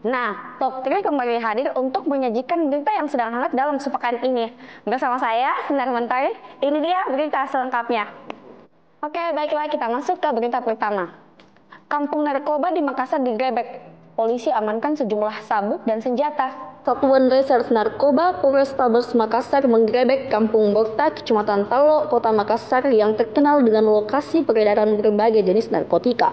Nah, Top 3 kembali hadir untuk menyajikan berita yang sedang hangat dalam sepekan ini. Bersama saya, Sinar Mentari, ini dia berita selengkapnya. Oke, baiklah kita masuk ke berita pertama. Kampung narkoba di Makassar digerebek. Polisi amankan sejumlah sabuk dan senjata. Satuan Reserse Narkoba Polrestabes Makassar menggerebek Kampung Borta, Kecamatan Talo, Kota Makassar yang terkenal dengan lokasi peredaran berbagai jenis narkotika.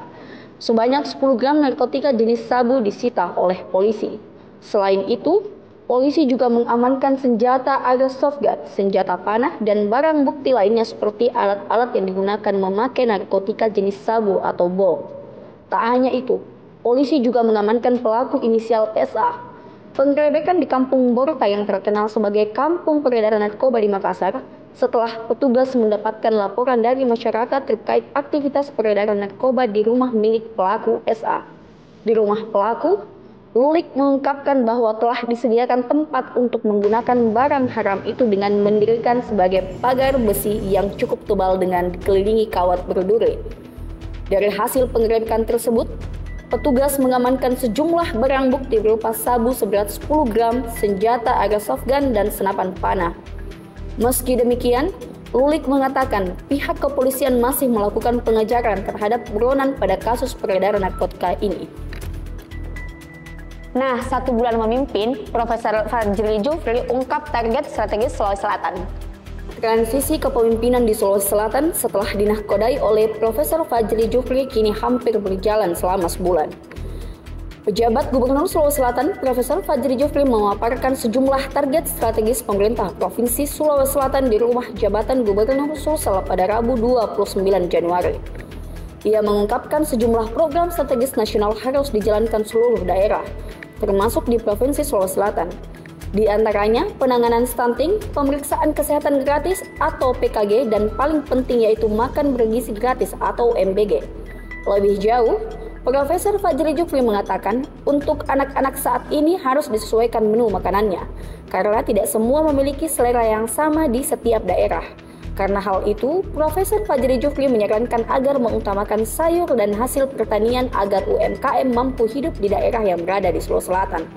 Sebanyak 10 gram narkotika jenis sabu disita oleh polisi. Selain itu, polisi juga mengamankan senjata airsoft gun, senjata panah, dan barang bukti lainnya seperti alat-alat yang digunakan memakai narkotika jenis sabu atau bom. Tak hanya itu, polisi juga mengamankan pelaku inisial SA. Penggerebekan di Kampung Borta yang terkenal sebagai kampung peredaran narkoba di Makassar setelah petugas mendapatkan laporan dari masyarakat terkait aktivitas peredaran narkoba di rumah milik pelaku SA. Di rumah pelaku, Lulik mengungkapkan bahwa telah disediakan tempat untuk menggunakan barang haram itu dengan mendirikan sebagai pagar besi yang cukup tebal dengan dikelilingi kawat berduri. Dari hasil penggerebekan tersebut, petugas mengamankan sejumlah barang bukti berupa sabu seberat 10 gram, senjata airsoft gun, dan senapan panah. Meski demikian, Lulik mengatakan pihak kepolisian masih melakukan pengejaran terhadap buronan pada kasus peredaran narkotika ini. Nah, 1 bulan memimpin, Profesor Fajri Jufri ungkap target strategis Sulawesi Selatan. Transisi kepemimpinan di Sulawesi Selatan setelah dinahkodai oleh Profesor Fajri Jufri kini hampir berjalan selama sebulan. Pejabat Gubernur Sulawesi Selatan, Profesor Fajri Jufri memaparkan sejumlah target strategis pemerintah Provinsi Sulawesi Selatan di rumah jabatan Gubernur Sulsel pada Rabu 29 Januari. Ia mengungkapkan sejumlah program strategis nasional harus dijalankan seluruh daerah, termasuk di Provinsi Sulawesi Selatan. Di antaranya penanganan stunting, pemeriksaan kesehatan gratis atau PKG, dan paling penting yaitu makan bergizi gratis atau MBG. Lebih jauh, Profesor Fajri Jufri mengatakan untuk anak-anak saat ini harus disesuaikan menu makanannya, karena tidak semua memiliki selera yang sama di setiap daerah. Karena hal itu, Profesor Fajri Jufri menyarankan agar mengutamakan sayur dan hasil pertanian agar UMKM mampu hidup di daerah yang berada di Sulawesi Selatan.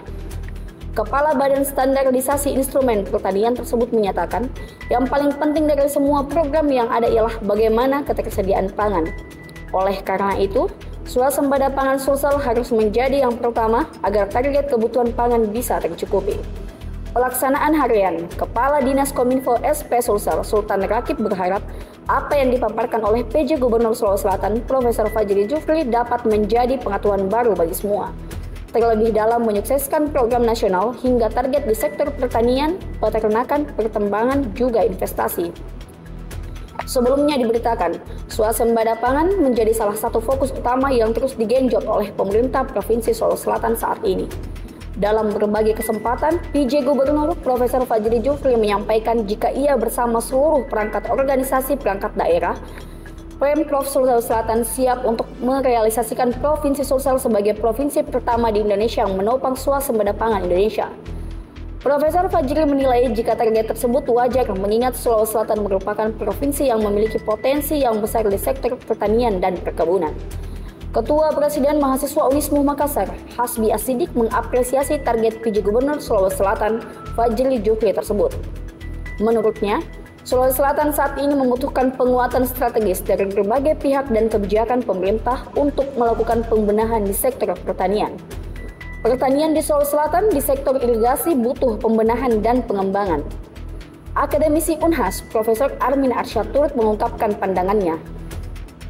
Kepala Badan Standarisasi Instrumen Pertanian tersebut menyatakan, yang paling penting dari semua program yang ada ialah bagaimana ketersediaan pangan. Oleh karena itu, swasembada pangan Sulsel harus menjadi yang pertama agar target kebutuhan pangan bisa tercukupi. Pelaksanaan harian, Kepala Dinas Kominfo SP Sulsel, Sultan Rakib berharap apa yang dipaparkan oleh PJ Gubernur Sulawesi Selatan, Profesor Fajri Jufri dapat menjadi pengetahuan baru bagi semua. Terlebih dalam menyukseskan program nasional hingga target di sektor pertanian, peternakan, pertambangan, juga investasi. Sebelumnya diberitakan, swasembada pangan menjadi salah satu fokus utama yang terus digenjot oleh pemerintah Provinsi Sulawesi Selatan saat ini. Dalam berbagai kesempatan, PJ Gubernur Profesor Fajri Jufri menyampaikan jika ia bersama seluruh perangkat organisasi perangkat daerah, Pemprov Sulawesi Selatan siap untuk merealisasikan Provinsi Sulsel sebagai provinsi pertama di Indonesia yang menopang swasembada pangan Indonesia. Profesor Fajri menilai jika target tersebut wajar mengingat Sulawesi Selatan merupakan provinsi yang memiliki potensi yang besar di sektor pertanian dan perkebunan. Ketua Presiden Mahasiswa Unismu Makassar, Hasbi Asidik, mengapresiasi target PJ Gubernur Sulawesi Selatan, Fajri Jufri tersebut. Menurutnya, Sulawesi Selatan saat ini membutuhkan penguatan strategis dari berbagai pihak dan kebijakan pemerintah untuk melakukan pembenahan di sektor pertanian. Pertanian di Sulawesi Selatan di sektor irigasi butuh pembenahan dan pengembangan. Akademisi Unhas, Profesor Armin Arsyad turut mengungkapkan pandangannya.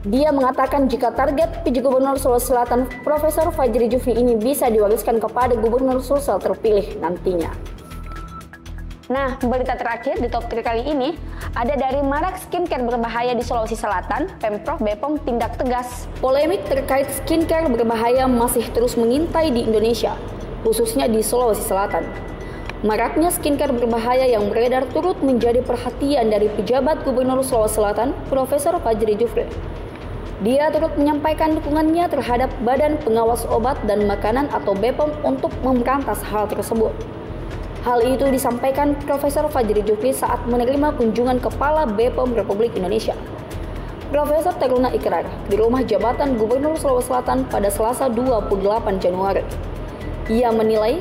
Dia mengatakan jika target PJ Gubernur Sulawesi Selatan, Profesor Fajri Jufri ini bisa diwariskan kepada Gubernur Sulsel terpilih nantinya. Nah, berita terakhir di Top 3 kali ini ada dari marak skincare berbahaya di Sulawesi Selatan, Pemprov Bepom tindak tegas. Polemik terkait skincare berbahaya masih terus mengintai di Indonesia, khususnya di Sulawesi Selatan. Maraknya skincare berbahaya yang beredar turut menjadi perhatian dari pejabat Gubernur Sulawesi Selatan, Profesor Fajri Jufri. Dia turut menyampaikan dukungannya terhadap Badan Pengawas Obat dan Makanan atau Bepom untuk memberantas hal tersebut. Hal itu disampaikan Profesor Fajri Jufri saat menerima kunjungan Kepala Bepom Republik Indonesia. Profesor Taruna Ikrar di rumah jabatan Gubernur Sulawesi Selatan pada Selasa 28 Januari. Ia menilai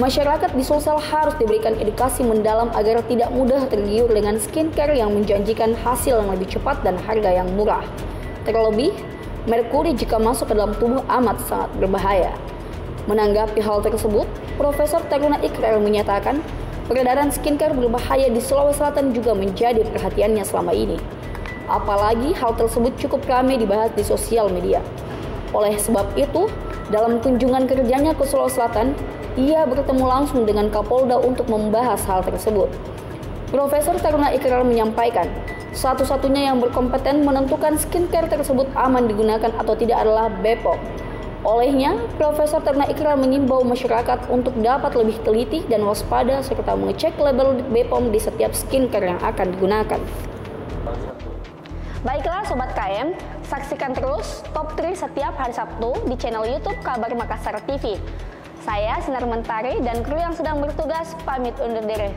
masyarakat di Sulsel harus diberikan edukasi mendalam agar tidak mudah tergiur dengan skincare yang menjanjikan hasil yang lebih cepat dan harga yang murah. Terlebih, merkuri jika masuk ke dalam tubuh amat sangat berbahaya. Menanggapi hal tersebut, Profesor Taruna Ikrar menyatakan peredaran skincare berbahaya di Sulawesi Selatan juga menjadi perhatiannya selama ini. Apalagi hal tersebut cukup ramai dibahas di sosial media. Oleh sebab itu, dalam kunjungan kerjanya ke Sulawesi Selatan, ia bertemu langsung dengan Kapolda untuk membahas hal tersebut. Profesor Taruna Ikrar menyampaikan, satu-satunya yang berkompeten menentukan skincare tersebut aman digunakan atau tidak adalah BPOM. Olehnya, Profesor Taruna Ikrar mengimbau masyarakat untuk dapat lebih teliti dan waspada serta mengecek label BPOM di setiap skincare yang akan digunakan. Baiklah Sobat KM, saksikan terus Top 3 setiap hari Sabtu di channel YouTube Kabar Makassar TV. Saya Sinar Mentari dan kru yang sedang bertugas pamit undur diri.